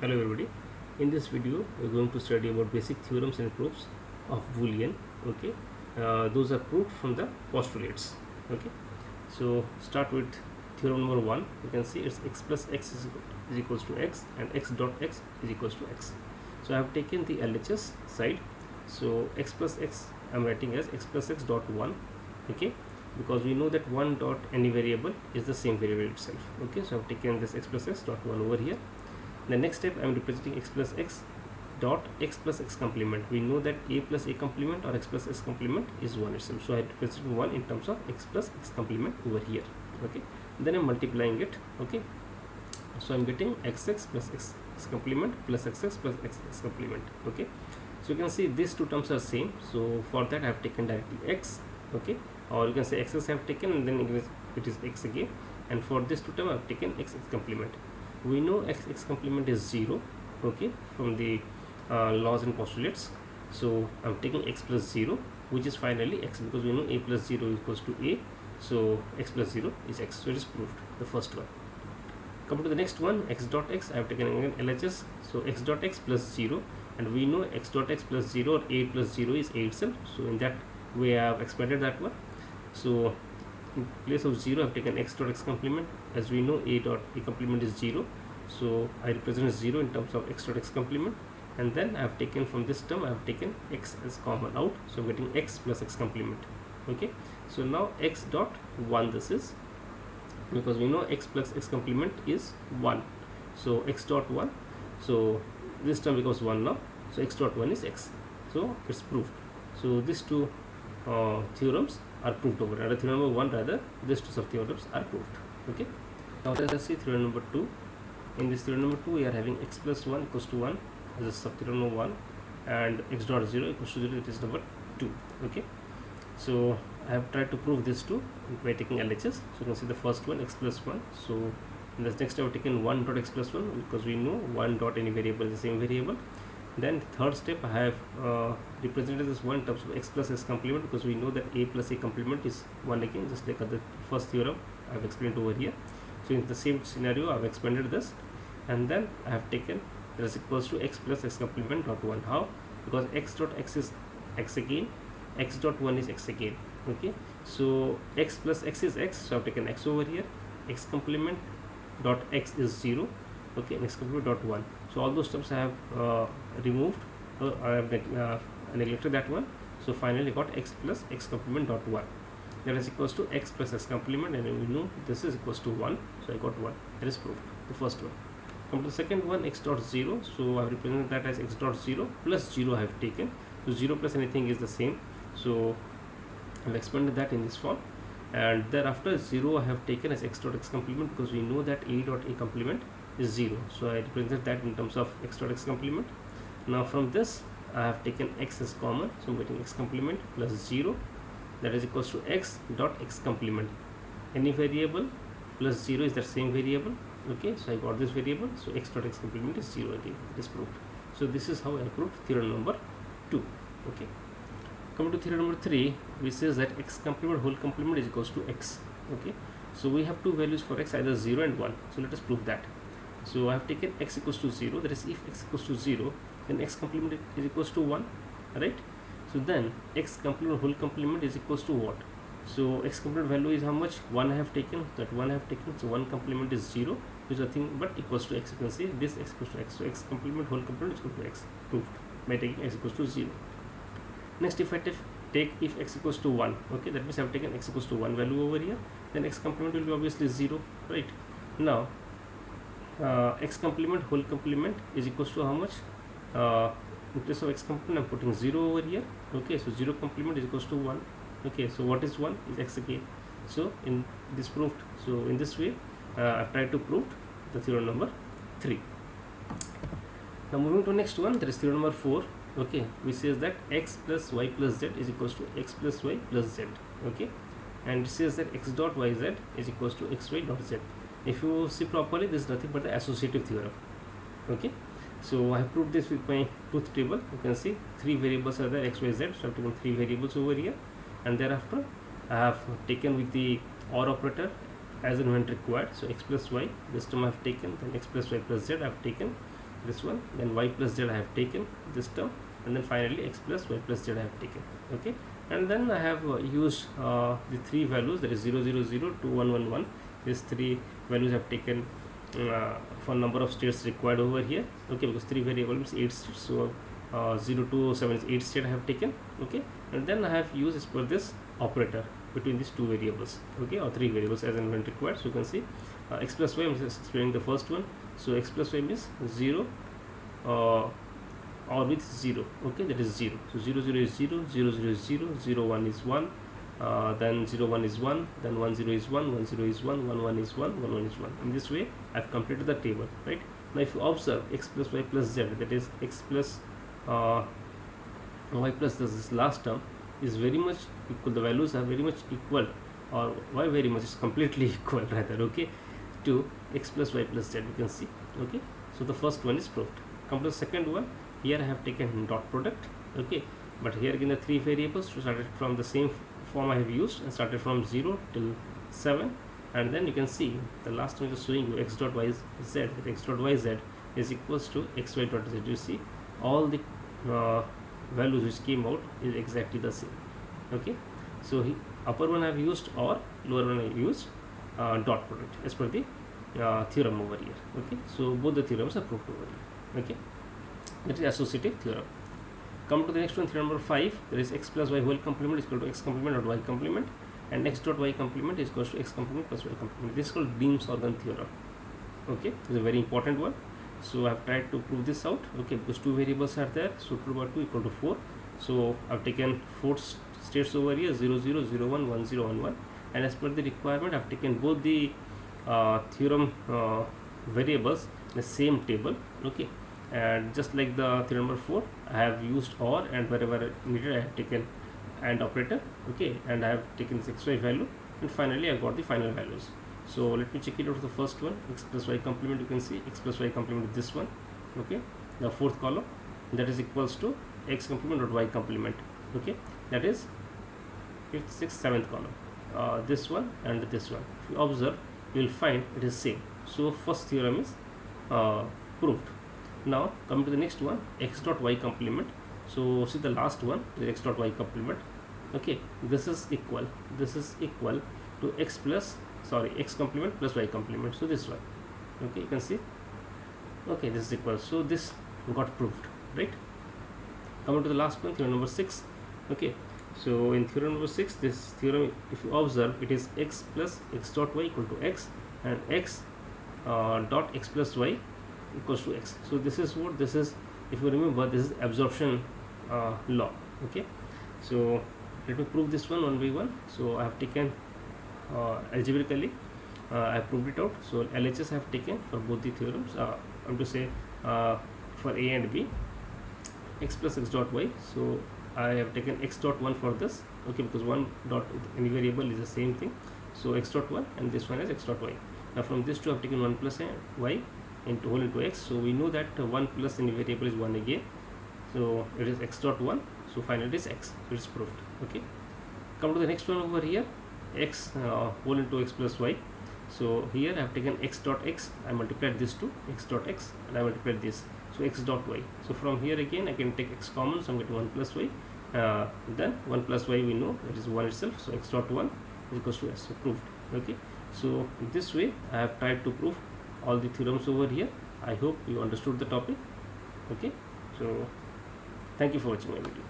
Hello everybody. In this video we're going to study about basic theorems and proofs of Boolean. Okay, those are proved from the postulates. Okay, so start with theorem number 1. You can see it's x plus x is equals to x and x dot x is equals to x. So I have taken the LHS side. So x plus x I'm writing as x plus x dot 1. Okay, because we know that 1 dot any variable is the same variable itself. Okay, so I've taken this x plus x dot 1 over here. The next step I am representing x plus x dot x plus x complement. We know that a plus a complement or x plus x complement is 1 itself. So I represent 1 in terms of x plus x complement over here. Okay, then I'm multiplying it. Okay, so I'm getting xx plus x complement plus xx plus x complement. Okay, so you can see these two terms are same. So for that I have taken directly x. Okay, or you can say xx I have taken and then it is x again, and for this two term I have taken xx complement. We know xx complement is 0. Okay, from the laws and postulates. So I'm taking x plus 0, which is finally x, because we know a plus 0 equals to a. So x plus 0 is x. So it is proved, the first one. Come to the next one, x dot x. I have taken again LHS. So x dot x plus 0, and we know x dot x plus 0 or a plus 0 is a itself. So in that way I have expanded that one. So in place of 0 I have taken x dot x complement. As we know a dot a complement is 0, so I represent 0 in terms of x dot x complement, and then I have taken from this term I have taken x as common out, so I'm getting x plus x complement. Okay, so now x dot 1 this is, because we know x plus x complement is 1, so x dot 1, so this term becomes 1 now, so x dot 1 is x. So it's proved. So these two theorems are proved over, and theorem number 1 rather, these two theorems are proved. Okay, now let us see theorem number 2. In this theorem number 2 we are having x plus 1 equals to 1 as a sub-theorem number 1, and x dot 0 equals to 0, it is number 2. Okay, so I have tried to prove this two by taking LHS. So you can see the first one, x plus 1. So in the next I have taken 1 dot x plus 1, because we know 1 dot any variable is the same variable. Then the third step I have represented this 1 in terms of x plus x complement, because we know that a plus a complement is 1 again, just like the first theorem I have explained over here. So in the same scenario I have expanded this, and then I have taken that is equals to x plus x complement dot 1. How? Because x dot x is x again, x dot 1 is x again. Okay, so x plus x is x, so I have taken x over here. X complement dot x is 0. Okay, and x complement dot 1. So all those terms I have removed, I have neglected that one. So finally got x plus x complement dot 1, that is equals to x plus x complement, and we know this is equals to 1, so I got 1. That is proved, the first one. Come to the second one, x dot 0. So I have represented that as x dot 0 plus 0 I have taken. So 0 plus anything is the same, so I have expanded that in this form, and thereafter 0 I have taken as x dot x complement, because we know that a dot a complement is 0, so I represent that in terms of x dot x complement. Now from this I have taken x as common, so I'm getting x complement plus 0, that is equals to x dot x complement. Any variable plus 0 is the same variable. Okay, so I got this variable, so x dot x complement is 0 again. It is proved. So this is how I proved theorem number 2. Okay, coming to theorem number 3, which says that x complement whole complement is equals to x. Okay, so we have two values for x, either 0 and 1. So let us prove that. So I have taken x equals to 0, that is if x equals to 0, then x complement is equals to 1, right? So then x complement whole complement is equals to what? So x complement value is how much? 1 I have taken, that 1 I have taken, so 1 complement is 0, which is nothing but equals to x. You can see this x equals to x, so x complement whole complement is equal to x, proved by taking x equals to 0. Next, if I take if x equals to 1, okay, that means I have taken x equals to 1 value over here, then x complement will be obviously 0, right? Now x complement whole complement is equals to how much? In place of x complement I am putting 0 over here. Okay, so 0 complement is equals to 1. Okay, so what is 1 is x again. So in this proved. So in this way I have tried to prove the theorem number 3. Now moving to next one, there is theorem number 4. Okay, which says that x plus y plus z is equals to x plus y plus z. Okay, and it says that x dot yz is equals to xy dot z. If you see properly, this is nothing but the associative theorem. Okay, so I have proved this with my truth table. You can see 3 variables are there, x, y, z. So I have taken 3 variables over here, and thereafter I have taken with the OR operator as and when required. So x plus y, this term I have taken, then x plus y plus z I have taken, this one, then y plus z I have taken this term, and then finally x plus y plus z I have taken. Okay, and then I have used the three values, that is 0 0 0 to 1 1 1. These three values I have taken for number of states required over here. Okay, because three variables 8 states, so 0 to 7 is 8 state I have taken. Okay, and then I have used as per this operator between these two variables, okay, or three variables as and when required. So you can see x plus y, I am just explaining the first one. So x plus y means 0 or with 0, okay, that is 0. So 0 0 is 0, 0 0 is 0, 0 1 is 1, then 0 1 is 1, then 1 0 is 1, 1 0 is 1, 1 1 is 1, 1 1 is 1. In this way I have completed the table, right? Now if you observe x plus y plus z, that is x plus y plus this last term is very much equal, the values are very much equal, or y very much is completely equal rather, okay, to x plus y plus z, you can see. Okay, so the first one is proved. Come to the second one. Here I have taken dot product, okay, but here again the three variables started from the same form I have used and started from 0 till 7, and then you can see the last one is showing you x dot y z, that x dot y z is equals to x y dot z. You see all the values which came out is exactly the same. Okay, so upper one I have used or lower one I have used dot product as per the theorem over here. Okay, so both the theorems are proved over here. Okay, that is associative theorem. Come to the next one, theorem number 5. There is x plus y whole complement is equal to x complement dot y complement, and x dot y complement is equal to x complement plus y complement. This is called Green's-Organ theorem. Okay, this is a very important one. So I have tried to prove this out. Okay, because two variables are there, so 2 over 2 equal to 4. So I have taken 4 states over here, 0 0 0 1 1 0 1 1, and as per the requirement I have taken both the theorem variables in the same table. Okay, and just like the theorem number 4, I have used OR, and wherever needed I have taken AND operator. Okay, and I have taken this xy value, and finally I got the final values. So let me check it out for the first one, x plus y complement. You can see x plus y complement is this one. Okay, the fourth column, that is equals to x complement dot y complement. Okay, that is 5th, 6th, 7th column, this one and this one. If you observe, you will find it is same. So first theorem is proved. Now coming to the next one, x dot y complement. So see the last one, the x dot y complement. Okay, this is equal to x complement plus y complement. So this one, okay, you can see. Okay, this is equal. So this got proved, right? Coming to the last one, theorem number 6. Okay, so in theorem number 6, this theorem, if you observe, it is x plus x dot y equal to x, and x dot x plus y equals to x. So this is what this is. If you remember, this is absorption law. Okay, so let me prove this one by one. So I have taken algebraically, I have proved it out. So LHS I have taken for both the theorems. I'm to say for A and B, x plus x dot y. So I have taken x dot 1 for this. Okay, because one dot any variable is the same thing. So x dot 1, and this one is x dot y. Now from this two I have taken 1 plus y into whole into x. So we know that 1 plus any variable is 1 again. So it is x dot 1. So finally it is x. So it is proved. Okay. Come to the next one over here, x whole into x plus y. So here I have taken x dot x. I multiplied this to x dot x, and I multiplied this. So x dot y. So from here again I can take x common. So I'm getting 1 plus y. Then 1 plus y we know that is 1 itself. So x dot 1 is equals to s. So proved. Okay. So this way I have tried to prove all the theorems over here. I hope you understood the topic. Okay, so thank you for watching my video.